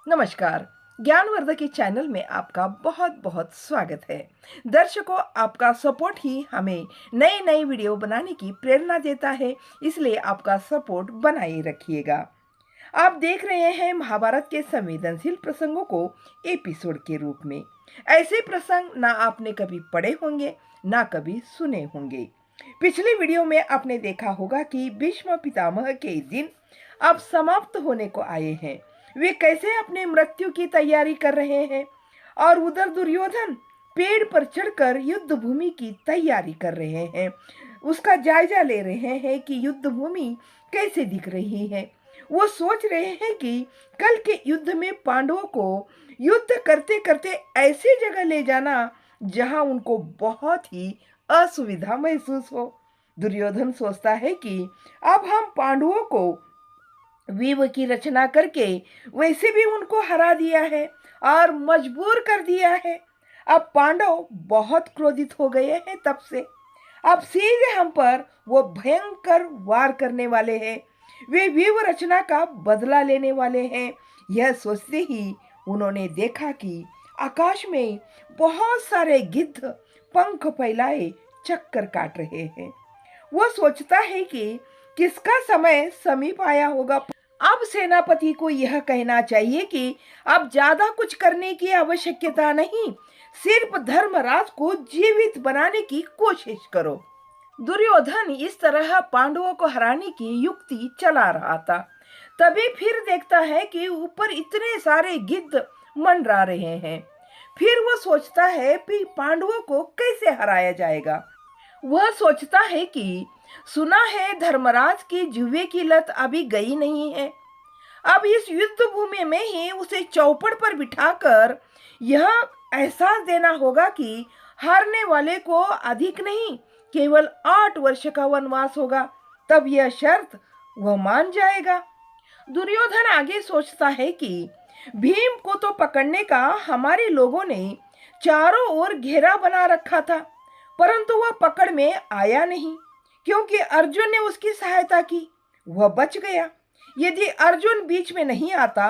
नमस्कार। ज्ञानवर्धक के चैनल में आपका बहुत बहुत स्वागत है। दर्शकों, आपका सपोर्ट ही हमें नए नए वीडियो बनाने की प्रेरणा देता है, इसलिए आपका सपोर्ट बनाए रखिएगा। आप देख रहे हैं महाभारत के संवेदनशील प्रसंगों को एपिसोड के रूप में। ऐसे प्रसंग ना आपने कभी पढ़े होंगे, ना कभी सुने होंगे। पिछले वीडियो में आपने देखा होगा कि भीष्म पितामह के दिन अब समाप्त होने को आए हैं। वे कैसे अपने मृत्यु की तैयारी कर रहे हैं और उधर दुर्योधन पेड़ पर चढ़कर युद्ध भूमि की तैयारी कर रहे हैं। उसका जायजा ले रहे हैं कि युद्ध भूमि कैसे दिख रही है। वो सोच रहे हैं कि कल के युद्ध में पांडवों को युद्ध करते करते ऐसी जगह ले जाना जहां उनको बहुत ही असुविधा महसूस हो। दुर्योधन सोचता है कि अब हम पांडवों को व्यूह की रचना करके वैसे भी उनको हरा दिया है और मजबूर कर दिया है। अब पांडव बहुत क्रोधित हो गए हैं तब से। अब सीधे हम पर वो भयंकर वार करने वाले हैं। वे व्यूह रचना का बदला लेने वाले हैं। यह सोचते ही उन्होंने देखा कि आकाश में बहुत सारे गिद्ध पंख फैलाए चक्कर काट रहे हैं। वो सोचता है कि किसका समय समीप आया होगा। अब सेनापति को यह कहना चाहिए कि अब ज्यादा कुछ करने की आवश्यकता नहीं, सिर्फ धर्मराज को जीवित बनाने की कोशिश करो। दुर्योधन इस तरह पांडवों को हराने की युक्ति चला रहा था। तभी फिर देखता है कि ऊपर इतने सारे गिद्ध मंडरा रहे हैं। फिर वो सोचता है कि पांडवों को कैसे हराया जाएगा। वह सोचता है कि सुना है धर्मराज की जुए की लत अभी गई नहीं है। अब इस युद्ध भूमि में ही उसे चौपड़ पर बिठाकर यह एहसास देना होगा कि हारने वाले को अधिक नहीं, केवल 8 वर्ष का वनवास होगा। तब यह शर्त वह मान जाएगा। दुर्योधन आगे सोचता है कि भीम को तो पकड़ने का हमारे लोगों ने चारों ओर घेरा बना रखा था, परंतु वह पकड़ में आया नहीं क्योंकि अर्जुन ने उसकी सहायता की। वह बच गया। यदि अर्जुन बीच में नहीं आता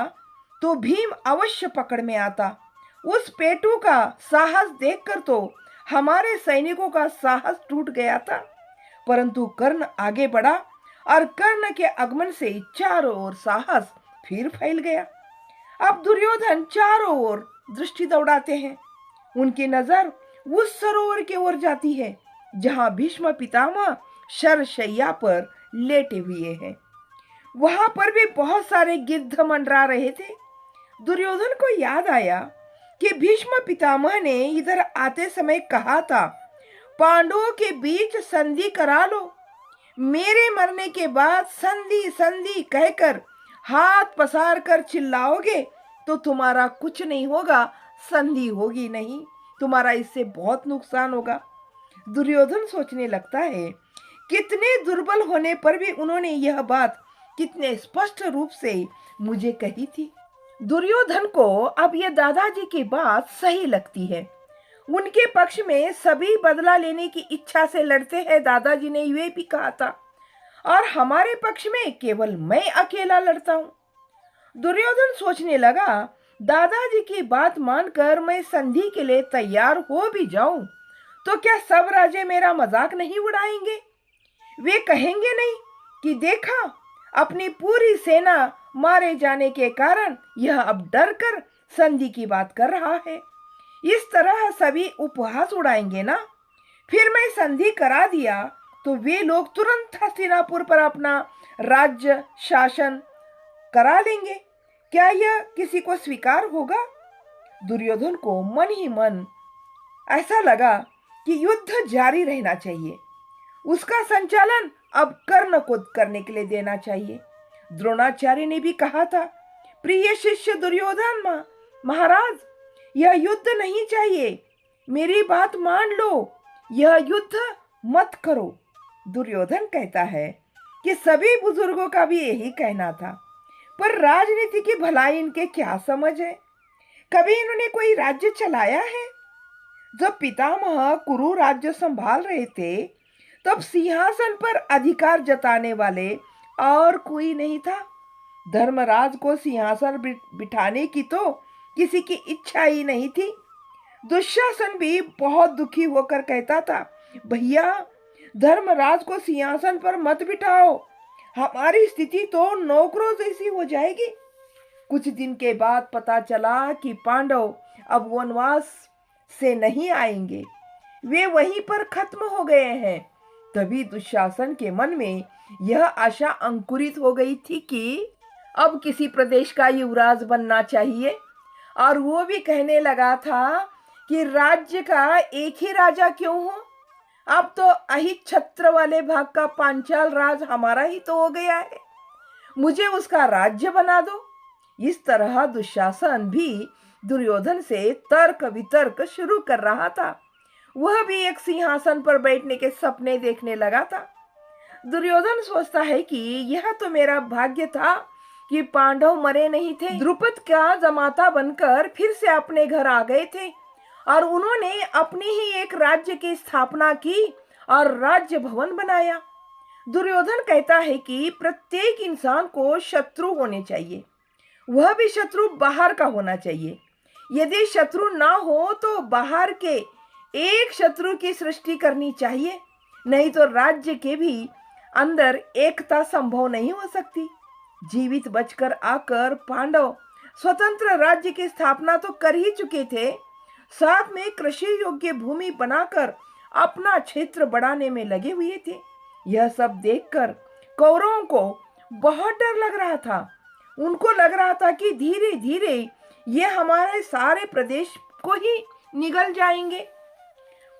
तो भीम अवश्य पकड़ में आता। उस पेटू का साहस देखकर तो हमारे सैनिकों का साहस टूट गया था, परंतु कर्ण आगे बढ़ा और कर्ण के आगमन से चारों ओर साहस फिर फैल गया। अब दुर्योधन चारों ओर दृष्टि दौड़ाते हैं। उनकी नजर उस सरोवर की ओर जाती है जहां भीष्म पितामह शरशैया पर लेटे हुए हैं। वहां पर भी बहुत सारे गिद्ध मंडरा रहे थे। दुर्योधन को याद आया कि भीष्म पितामह ने इधर आते समय कहा था, पांडवों के बीच संधि करा लो। मेरे मरने के बाद संधि संधि कहकर हाथ पसार कर चिल्लाओगे तो तुम्हारा कुछ नहीं होगा, संधि होगी नहीं, तुम्हारा इससे बहुत नुकसान होगा। दुर्योधन सोचने लगता है, कितने दुर्बल होने पर भी उन्होंने यह बात कितने स्पष्ट रूप से मुझे कही थी। दुर्योधन को अब यह दादाजी की बात सही लगती है। उनके पक्ष में सभी बदला लेने की इच्छा से लड़ते हैं, दादाजी ने ये भी कहा था, और हमारे पक्ष में केवल मैं अकेला लड़ता हूं। दुर्योधन सोचने लगा, दादाजी की बात मानकर मैं संधि के लिए तैयार हो भी जाऊं तो क्या सब राजे मेरा मजाक नहीं उड़ाएंगे? वे कहेंगे नहीं कि देखा, अपनी पूरी सेना मारे जाने के कारण यह अब डर कर संधि की बात कर रहा है। इस तरह सभी उपहास उड़ाएंगे ना। फिर मैं संधि करा दिया तो वे लोग तुरंत हस्तिनापुर पर अपना राज्य शासन करा लेंगे। क्या यह किसी को स्वीकार होगा? दुर्योधन को मन ही मन ऐसा लगा कि युद्ध जारी रहना चाहिए। उसका संचालन अब कर्ण को करने के लिए देना चाहिए। द्रोणाचार्य ने भी कहा था, प्रिय शिष्य दुर्योधन महाराज, यह युद्ध नहीं चाहिए, मेरी बात मान लो, यह युद्ध मत करो। दुर्योधन कहता है कि सभी बुजुर्गों का भी यही कहना था, पर राजनीति की भलाई इनके क्या समझ है? कभी इन्होंने कोई राज्य चलाया है? जब पितामह कुरु राज्य संभाल रहे थे तब सिंहासन पर अधिकार जताने वाले और कोई नहीं था। धर्मराज को सिंहासन बिठाने की तो किसी की इच्छा ही नहीं थी। दुशासन भी बहुत दुखी होकर कहता था, भैया धर्मराज को सिंहासन पर मत बिठाओ, हमारी स्थिति तो नौकरों जैसी हो जाएगी। कुछ दिन के बाद पता चला कि पांडव अब वनवास से नहीं आएंगे, वे वहीं पर खत्म हो गए हैं। तभी दुशासन के मन में यह आशा अंकुरित हो गई थी कि अब किसी प्रदेश का युवराज बनना चाहिए, और वो भी कहने लगा था कि राज्य का एक ही राजा क्यों हो, अब तो अहित छत्र वाले भाग का पांचाल राज हमारा ही तो हो गया है, मुझे उसका राज्य बना दो। इस तरह दुशासन भी दुर्योधन से तर्क वितर्क शुरू कर रहा था। वह भी एक सिंहासन पर बैठने के सपने देखने लगा था। दुर्योधन सोचता है कि यह तो मेरा भाग्य था कि पांडव मरे नहीं थे, द्रुपद का जमाता बनकर फिर से अपने घर आ गए थे और उन्होंने अपने ही एक राज्य की स्थापना की और राज्य भवन बनाया। दुर्योधन कहता है कि प्रत्येक इंसान को शत्रु होने चाहिए, वह भी शत्रु बाहर का होना चाहिए। यदि शत्रु ना हो तो बाहर के एक शत्रु की सृष्टि करनी चाहिए, नहीं तो राज्य के भी अंदर एकता संभव नहीं हो सकती। जीवित बचकर आकर पांडव स्वतंत्र राज्य की स्थापना तो कर ही चुके थे, साथ में कृषि योग्य भूमि बनाकर अपना क्षेत्र बढ़ाने में लगे हुए थे। यह सब देखकर कौरवों को बहुत डर लग रहा था। उनको लग रहा था कि धीरे धीरे ये हमारे सारे प्रदेश को ही निगल जाएंगे।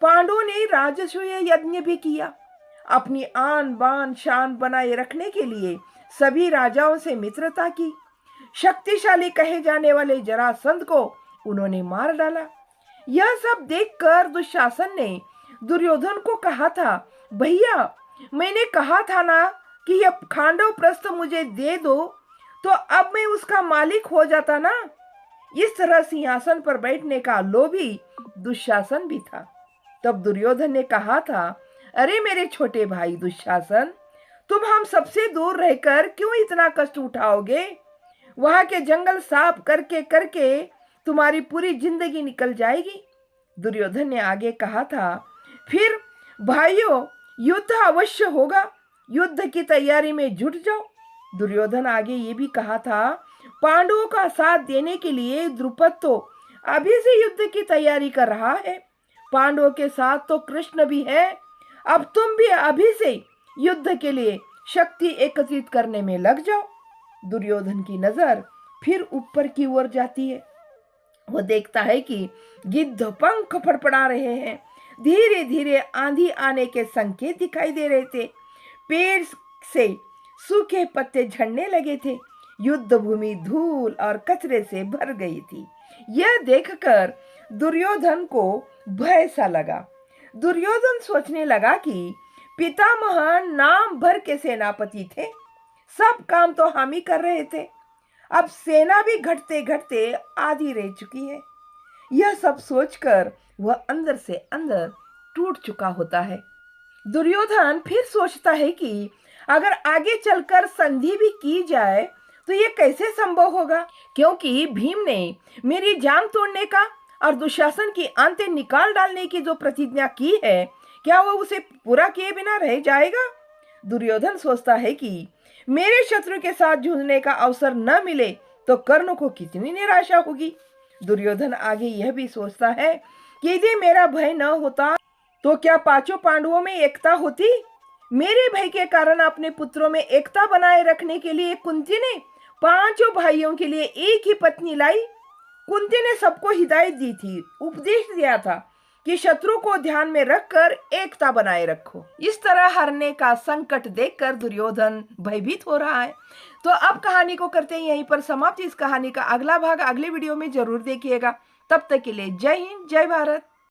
पांडवों ने राजसूय यज्ञ भी किया। अपनी आन बान शान बनाए रखने के लिए सभी राजाओं से मित्रता की। शक्तिशाली कहे जाने वाले जरासंध को उन्होंने मार डाला। यह सब देखकर दुशासन ने दुर्योधन को कहा था, भैया मैंने कहा था ना कि यह खांडव प्रस्थ मुझे दे दो, तो अब मैं उसका मालिक हो जाता ना। इस तरह सिंहासन पर बैठने का लोभी दुशासन भी था। तब दुर्योधन ने कहा था, अरे मेरे छोटे भाई दुशासन, तुम हम सबसे दूर रहकर क्यों इतना कष्ट उठाओगे? वहां के जंगल साफ करके करके तुम्हारी पूरी जिंदगी निकल जाएगी। दुर्योधन ने आगे कहा था, फिर भाइयों युद्ध अवश्य होगा, युद्ध की तैयारी में जुट जाओ। दुर्योधन आगे ये भी कहा था, पांडवों का साथ देने के लिए द्रुपद तो अभी से युद्ध की तैयारी कर रहा है, पांडवों के साथ तो कृष्ण भी है। अब तुम भी अभी से युद्ध के लिए शक्ति एकत्रित करने में लग जाओ। दुर्योधन की नजर फिर ऊपर की ओर जाती है। वो देखता है कि गिद्ध पंख फड़फड़ा रहे हैं। धीरे धीरे आंधी आने के संकेत दिखाई दे रहे थे। पेड़ से सूखे पत्ते झड़ने लगे थे। युद्ध भूमि धूल और कचरे से भर गई थी। यह देखकर दुर्योधन को भय सा लगा। दुर्योधन सोचने लगा कि पितामह नाम भर के सेनापति थे, सब काम तो हम ही कर रहे थे, अब सेना भी घटते घटते आधी रह चुकी है। यह सब सोचकर वह अंदर से अंदर टूट चुका होता है। दुर्योधन फिर सोचता है कि अगर आगे चलकर संधि भी की जाए तो यह कैसे संभव होगा, क्योंकि भीम ने मेरी जान तोड़ने का और दुशासन की आंतें निकाल डालने की जो प्रतिज्ञा की है, क्या वह उसे पूरा किए बिना रह जाएगा? दुर्योधन सोचता है कि मेरे शत्रु के साथ जूझने का अवसर न मिले तो कर्ण को कितनी निराशा होगी। दुर्योधन आगे यह भी सोचता है कि यदि मेरा भय न होता तो क्या पांचों पांडवों में एकता होती? मेरे भय के कारण अपने पुत्रों में एकता बनाए रखने के लिए कुंती ने पांचों भाइयों के लिए एक ही पत्नी लाई। कुंती ने सबको हिदायत दी थी, उपदेश दिया था कि शत्रु को ध्यान में रखकर एकता बनाए रखो। इस तरह हारने का संकट देखकर दुर्योधन भयभीत हो रहा है। तो अब कहानी को करते हैं यहीं पर समाप्त। इस कहानी का अगला भाग अगले वीडियो में जरूर देखिएगा। तब तक के लिए जय हिंद, जय भारत।